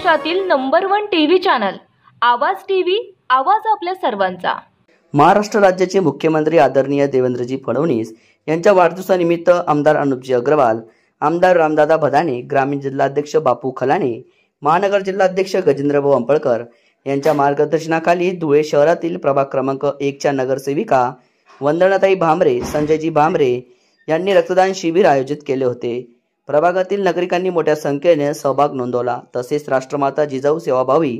महाराष्ट्रातील number 1 TV channel आवाज TV, आवाज आपल्या सर्वांचा। महाराष्ट्र राज्याचे मुख्यमंत्री आदरणीय देवेंद्रजी फडणवीस यांच्या वाढदिवसानिमित्त आमदार अनुपजी अग्रवाल, आमदार रामदादा भदाणे, ग्रामीण जिल्हाध्यक्ष बापू खलाणे, महानगर जिल्हाध्यक्ष गजेंद्रभाऊ अंपळकर यांच्या मार्गदर्शनाखाली धुळे शहरातील प्रभाग क्रमांक 1 च्या नगरसेविका वंदनाताई भामरे, संजयजी भामरे यांनी रक्तदान शिबिर आयोजित केले होते। प्रभागातील नागरिकांनी मोठ्या संख्येने सहभाग नोंदवला। तसेच राष्ट्रमाता जिजाऊ सेवाभावी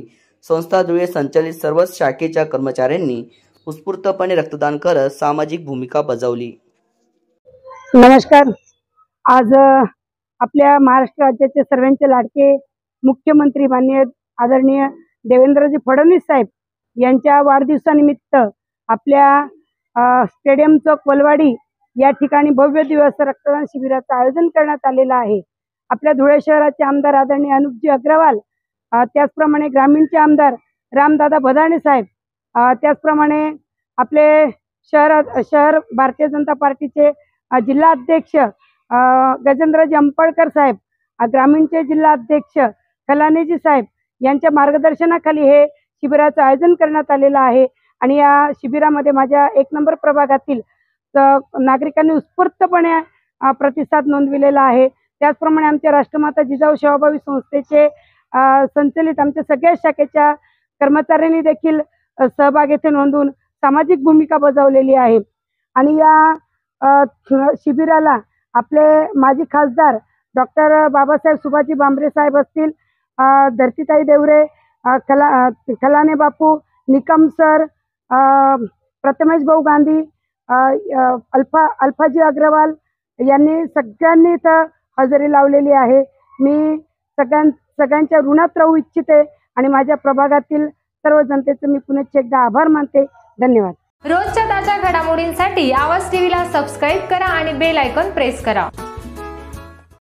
संस्था धुळे संचालित सर्व शाखेच्या कर्मचाऱ्यांनी उत्स्फूर्तपणे रक्तदान करत सामाजिक भूमिका बजावली। नमस्कार। आज आपल्या महाराष्ट्र राज्याचे सर्वांचे लाडके मुख्यमंत्री माननीय आदरणीय देवेंद्रजी फडणवीस साहेब यांच्या वाढदिवसानिमित्त आपल्या स्टेडियम चौक वलवाडी या ठिकाणी भव्य दिवस रक्तदान शिबिराचं आयोजन करण्यात आलेलं आहे। आपल्या धुळे शहराचे आमदार आदरणीय अनुपजी अग्रवाल, त्याचप्रमाणे ग्रामीणचे आमदार रामदादा भदाणे साहेब, त्याचप्रमाणे आपले शहर भारतीय जनता पार्टीचे जिल्हा अध्यक्ष गजेंद्रजी अंपळकर साहेब, ग्रामीणचे जिल्हा अध्यक्ष खलाणेजी साहेब यांच्या मार्गदर्शनाखाली हे शिबिराचं आयोजन करण्यात आलेलं आहे। आणि या शिबिरामध्ये माझ्या 1 नंबर प्रभागातील नागरिकांनी उत्स्फूर्तपणे प्रतिसाद नोंदविलेला आहे। त्याचप्रमाणे आमच्या राष्ट्रमाता जिजाऊ सेवाभावी संस्थेचे संचलित आमच्या सगळ्या शाखेच्या कर्मचाऱ्यांनी देखील सहभाग येथे नोंदवून सामाजिक भूमिका बजावलेली आहे। आणि या शिबिराला आपले माजी खासदार डॉक्टर बाबासाहेब सुभाजी भामरे साहेब असतील, धरतीताई देवरे, खलाणे बापू, निकम सर, प्रथमेश भाऊ गांधी, अल्फाजी अग्रवाल यांनी सगळ्यांनी इथं हजेरी लावलेली आहे। मी सगळ्यांच्या ऋणात राहू इच्छिते आणि माझ्या प्रभागातील सर्व जनतेचे मी पुन्हा एकदा आभार मानते। धन्यवाद। रोजच्या ताज्या घडामोडींसाठी आवाज टीव्हीला सबस्क्राइब करा आणि बेल आयकॉन प्रेस करा।